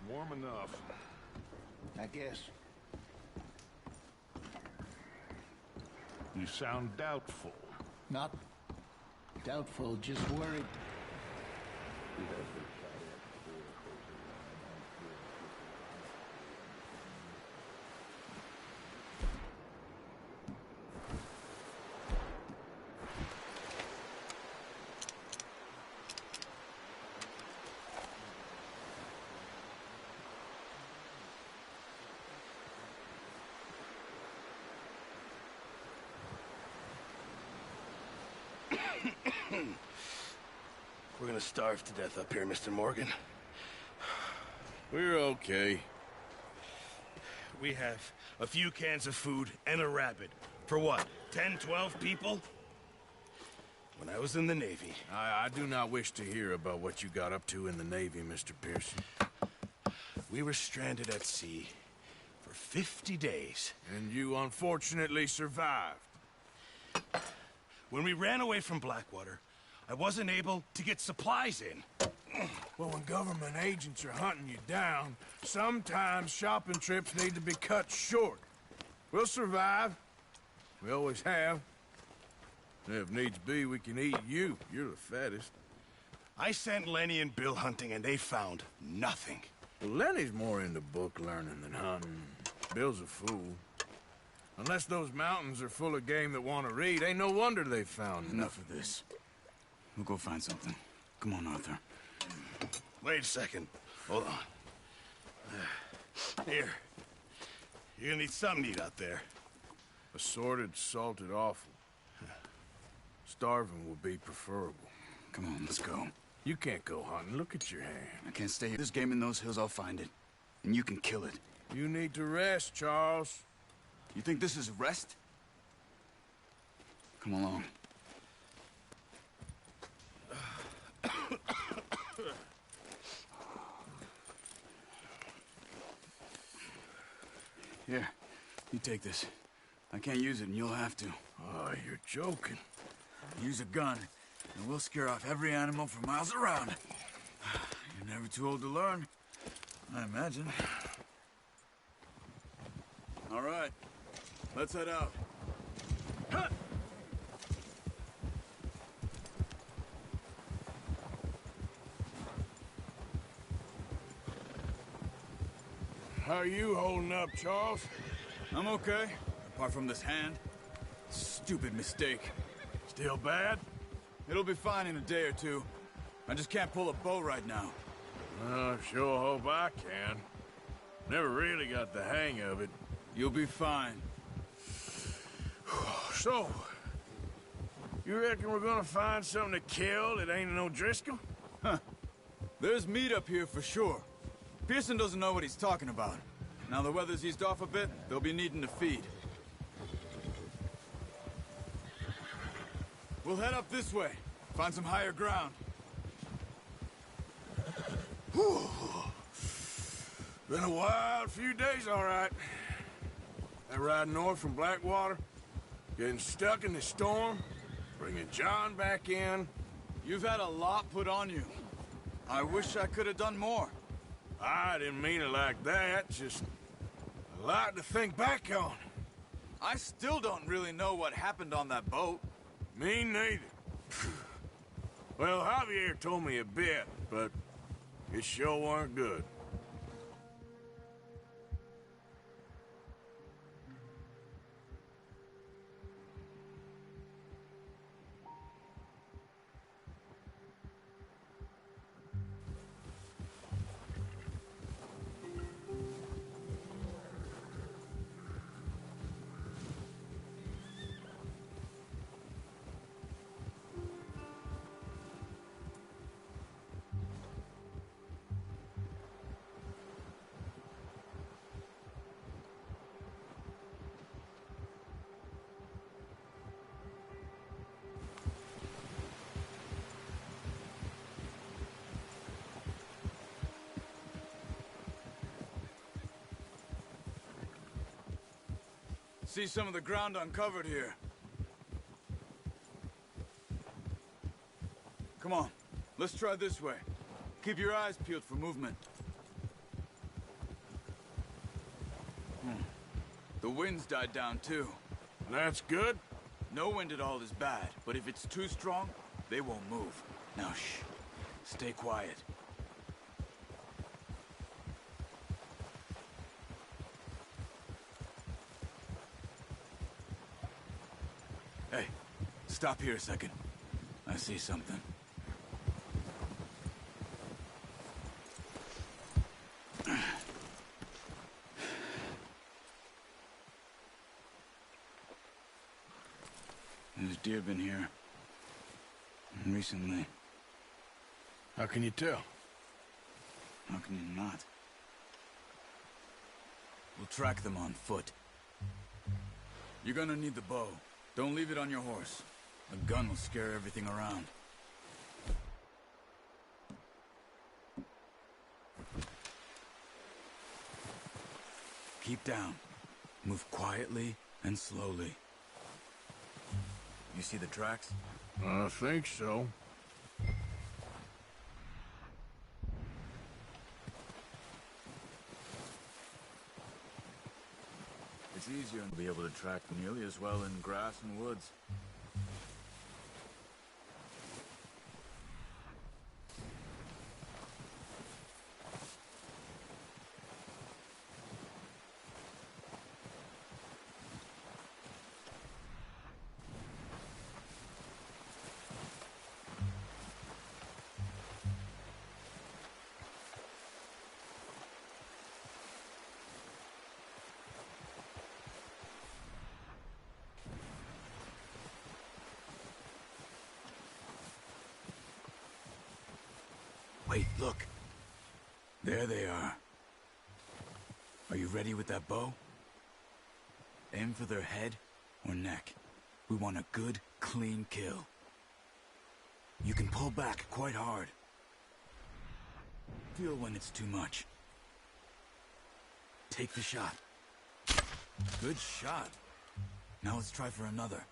Warm enough. I guess. You sound doubtful. Not doubtful, just worried. We're gonna starve to death up here, Mr. Morgan. We're okay. We have a few cans of food and a rabbit. For what, 10, 12 people? When I was in the Navy... I do not wish to hear about what you got up to in the Navy, Mr. Pearson. We were stranded at sea for 50 days. And you unfortunately survived. When we ran away from Blackwater, I wasn't able to get supplies in. Well, when government agents are hunting you down, sometimes shopping trips need to be cut short. We'll survive. We always have. And if needs be, we can eat you. You're the fattest. I sent Lenny and Bill hunting, and they found nothing. Well, Lenny's more into book learning than hunting. Bill's a fool. Unless those mountains are full of game that want to read, ain't no wonder they found Enough of this. We'll go find something. Come on, Arthur. Wait a second. Hold on. Here. You're gonna need something to eat out there. Assorted, salted offal. Starving would be preferable. Come on, let's go. You can't go hunting. Look at your hand. I can't stay here. There's game in those hills, I'll find it. And you can kill it. You need to rest, Charles. You think this is rest? Come along. Here, you take this. I can't use it, and you'll have to. Oh, you're joking. Use a gun, and we'll scare off every animal for miles around. You're never too old to learn, I imagine. All right, let's head out. How are you holding up, Charles? I'm okay, apart from this hand. Stupid mistake. Still bad? It'll be fine in a day or two. I just can't pull a bow right now. I sure hope I can. Never really got the hang of it. You'll be fine. So, you reckon we're gonna find something to kill that ain't no Driscoll? Huh. There's meat up here for sure. Pearson doesn't know what he's talking about. Now the weather's eased off a bit, they'll be needing to feed. We'll head up this way. Find some higher ground. Whew. Been a wild few days, all right. That ride north from Blackwater, getting stuck in the storm, bringing John back in. You've had a lot put on you. I wish I could have done more. I didn't mean it like that, just a lot to think back on. I still don't really know what happened on that boat. Me neither. Well, Javier told me a bit, but it sure weren't good. See some of the ground uncovered here. Come on, let's try this way. Keep your eyes peeled for movement. The wind's died down too. That's good. No wind at all is bad, but if it's too strong, they won't move. Now shh. Stay quiet. Hey, stop here a second. I see something. There's deer been here. Recently. How can you tell? How can you not? We'll track them on foot. You're gonna need the bow. Don't leave it on your horse. A gun will scare everything around. Keep down. Move quietly and slowly. You see the tracks? I think so. It's easier to be able to track nearly as well in grass and woods. Wait, look. There they are. Are you ready with that bow? Aim for their head or neck. We want a good, clean kill. You can pull back quite hard. Feel when it's too much. Take the shot. Good shot. Now let's try for another.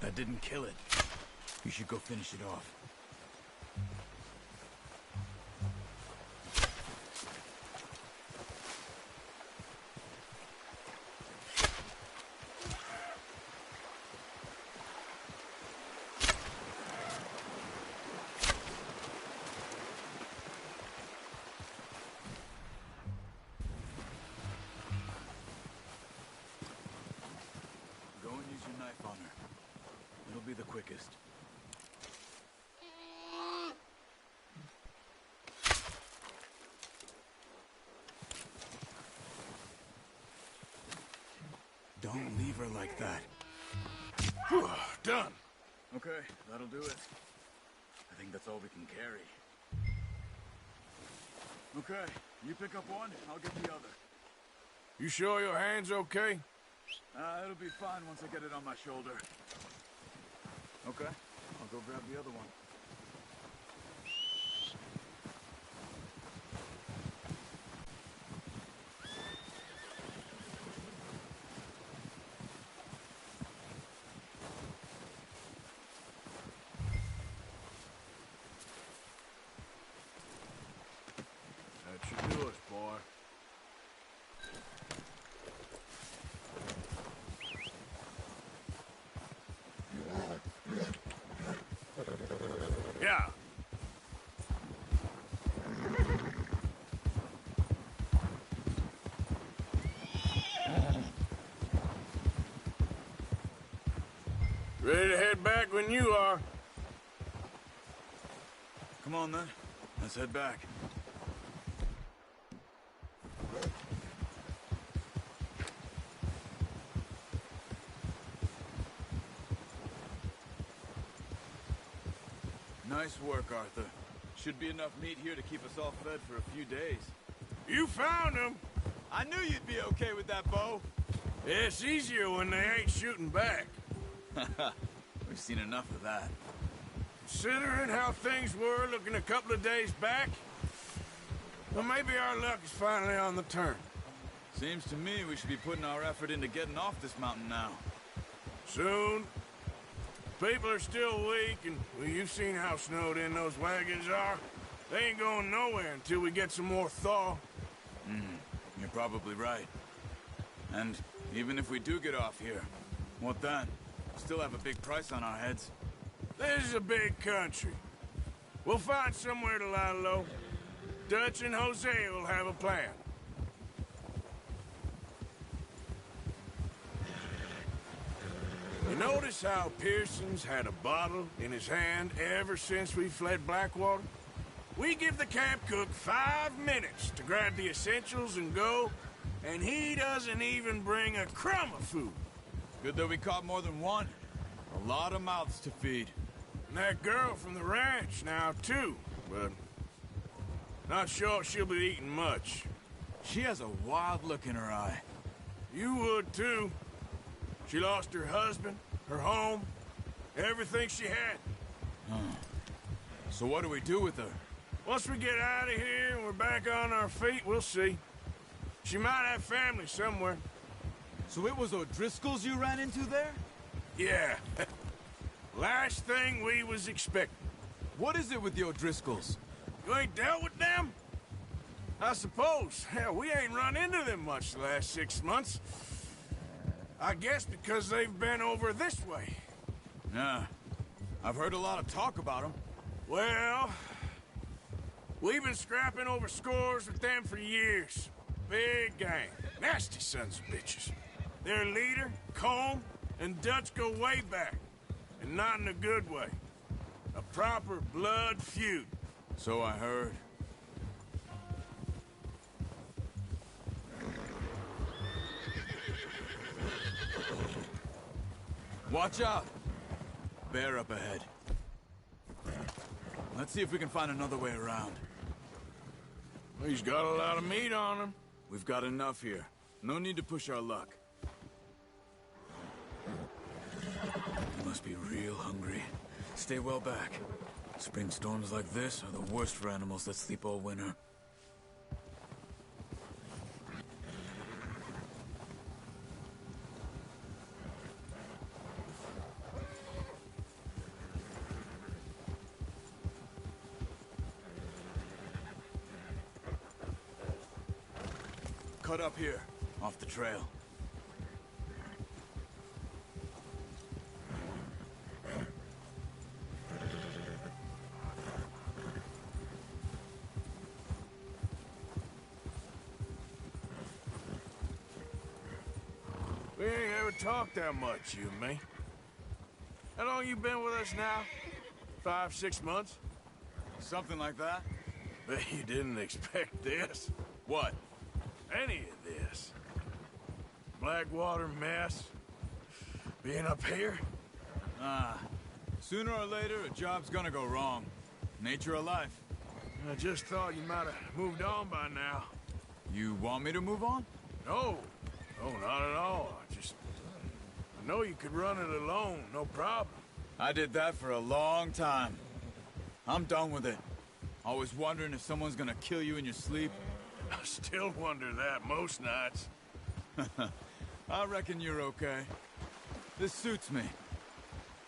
That didn't kill it. You should go finish it off. Go and use your knife on her. It'll be the quickest. Don't leave her like that. Done. Okay, that'll do it. I think that's all we can carry. Okay, you pick up one, I'll get the other. You sure your hand's okay? It'll be fine once I get it on my shoulder. Okay, I'll go grab the other one. That should do us, boy. Ready to head back when you are. Come on, then. Let's head back. Nice work, Arthur. Should be enough meat here to keep us all fed for a few days. You found them. I knew you'd be okay with that bow. It's easier when they ain't shooting back. We've seen enough of that. Considering how things were looking a couple of days back, well, maybe our luck is finally on the turn. Seems to me we should be putting our effort into getting off this mountain now. Soon. People are still weak, and well, you've seen how snowed in those wagons are. They ain't going nowhere until we get some more thaw. You're probably right. And even if we do get off here, what then? Still have a big price on our heads. This is a big country. We'll find somewhere to lie low. Dutch and Hosea will have a plan. You notice how Pearson's had a bottle in his hand ever since we fled Blackwater? We give the camp cook 5 minutes to grab the essentials and go, and he doesn't even bring a crumb of food. Good that we caught more than one. A lot of mouths to feed. And that girl from the ranch now, too, but not sure she'll be eating much. She has a wild look in her eye. You would, too. She lost her husband, her home, everything she had. So what do we do with her? Once we get out of here and we're back on our feet, we'll see. She might have family somewhere. So it was O'Driscoll's you ran into there? Yeah. Last thing we was expecting. What is it with the O'Driscolls? You ain't dealt with them? I suppose. Hell, we ain't run into them much the last 6 months. I guess because they've been over this way. Nah. I've heard a lot of talk about them. Well, we've been scrapping over scores with them for years. Big gang. Nasty sons of bitches. Their leader, Colm, and Dutch go way back. And not in a good way. A proper blood feud. So I heard. Watch out! Bear up ahead. Let's see if we can find another way around. He's got a lot of meat on him. We've got enough here. No need to push our luck. You must be real hungry. Stay well back. Spring storms like this are the worst for animals that sleep all winter. Cut up here, off the trail. We ain't ever talked that much, you and me. How long you been with us now? 5, 6 months? Something like that? Bet you didn't expect this. What? Any of this. Blackwater mess. Being up here. Sooner or later, a job's gonna go wrong. Nature of life. I just thought you might have moved on by now. You want me to move on? No. No, not at all. I know you could run it alone, no problem. I did that for a long time. I'm done with it. Always wondering if someone's gonna kill you in your sleep. I still wonder that most nights. I reckon you're okay. This suits me.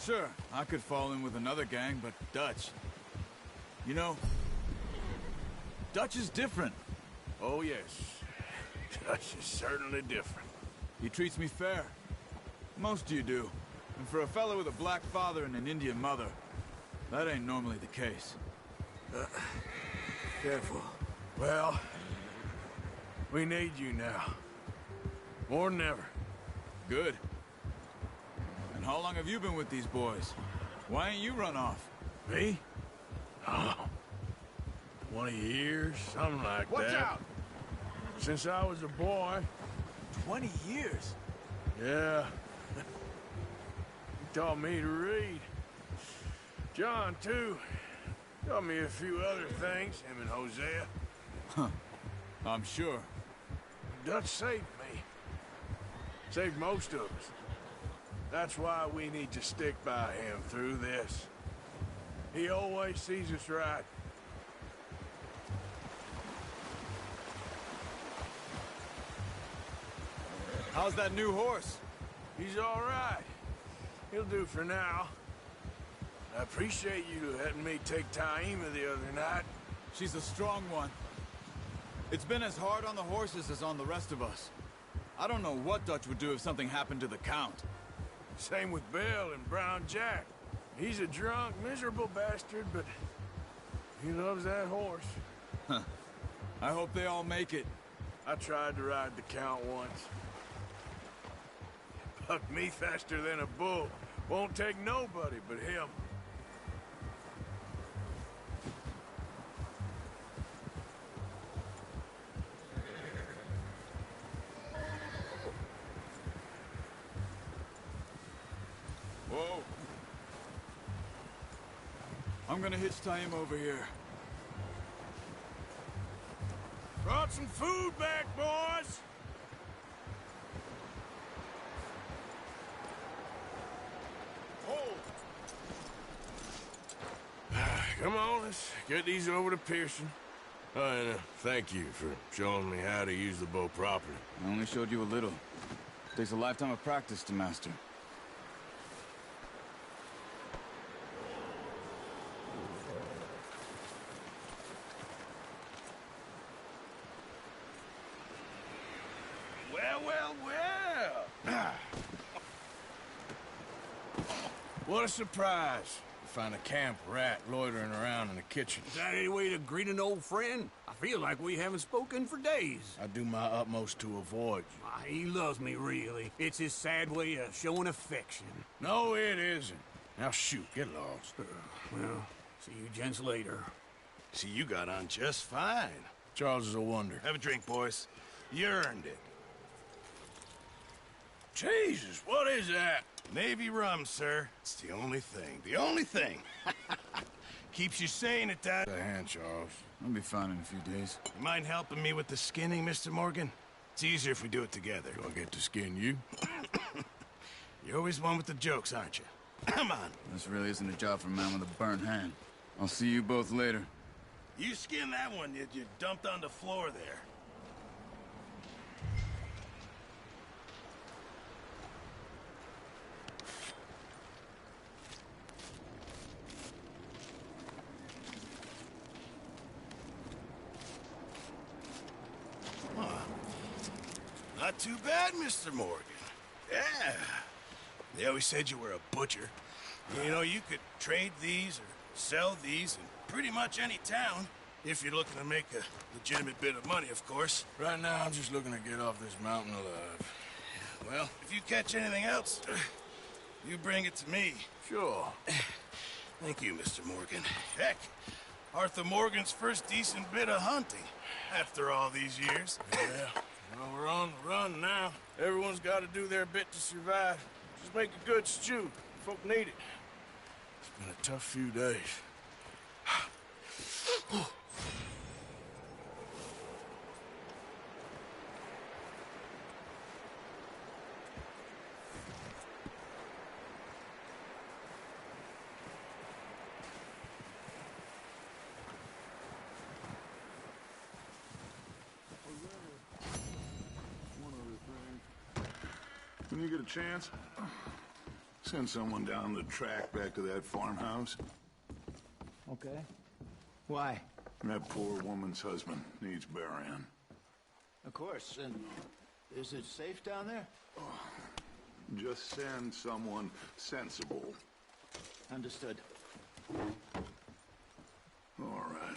Sure, I could fall in with another gang, but Dutch... You know, Dutch is different. Oh, yes. Dutch is certainly different. He treats me fair. Most of you do. And for a fellow with a black father and an Indian mother, that ain't normally the case. Careful. Well, we need you now. More than ever. Good. And How long have you been with these boys? Why ain't you run off? Me? Oh, 20 years, something like Watch that. out! Since I was a boy. 20 years? Yeah. He taught me to read. John, too. Taught me a few other things, him and Hosea. I'm sure. Dutch saved me. Saved most of us. That's why we need to stick by him through this. He always sees us right. How's that new horse? He's all right. He'll do for now. I appreciate you letting me take Taima the other night. She's a strong one. It's been as hard on the horses as on the rest of us. I don't know what Dutch would do if something happened to the Count. Same with Bill and Brown Jack. He's a drunk, miserable bastard, but he loves that horse. I hope they all make it. I tried to ride the Count once. Bucked me faster than a bull. Won't take nobody but him. Whoa. I'm gonna hitch Taima over here. Brought some food back, boys! Come on, let's get these over to Pearson. Oh, and thank you for showing me how to use the bow properly. I only showed you a little. Takes a lifetime of practice to master. Well, well, well! What a surprise. Find a camp rat loitering around in the kitchen. Is that any way to greet an old friend? I feel like we haven't spoken for days. I do my utmost to avoid you. Ah, he loves me, really. It's his sad way of showing affection. No, it isn't. Now shoot, get lost. Well, see you gents later. See, you got on just fine. Charles is a wonder. Have a drink, boys. You earned it. Jesus, what is that? Navy rum, sir. It's the only thing. The only thing. Keeps you sane at that. The hand, Charles. I'll be fine in a few days. You mind helping me with the skinning, Mr. Morgan? It's easier if we do it together. Do I get to skin you? You're always one with the jokes, aren't you? Come on. This really isn't a job for a man with a burnt hand. I'll see you both later. You skin that one you dumped on the floor there. Not too bad, Mr. Morgan. Yeah. They always said you were a butcher. You know, you could trade these or sell these in pretty much any town. If you're looking to make a legitimate bit of money, of course. Right now, I'm just looking to get off this mountain alive. Well, if you catch anything else, you bring it to me. Sure. Thank you, Mr. Morgan. Heck, Arthur Morgan's first decent bit of hunting after all these years. Yeah. Well, we're on the run now. Everyone's got to do their bit to survive. Just make a good stew. Folk need it. It's been a tough few days. When you get a chance, send someone down the track back to that farmhouse. Okay. Why? That poor woman's husband needs burying. Of course. And is it safe down there? Just send someone sensible. Understood. All right.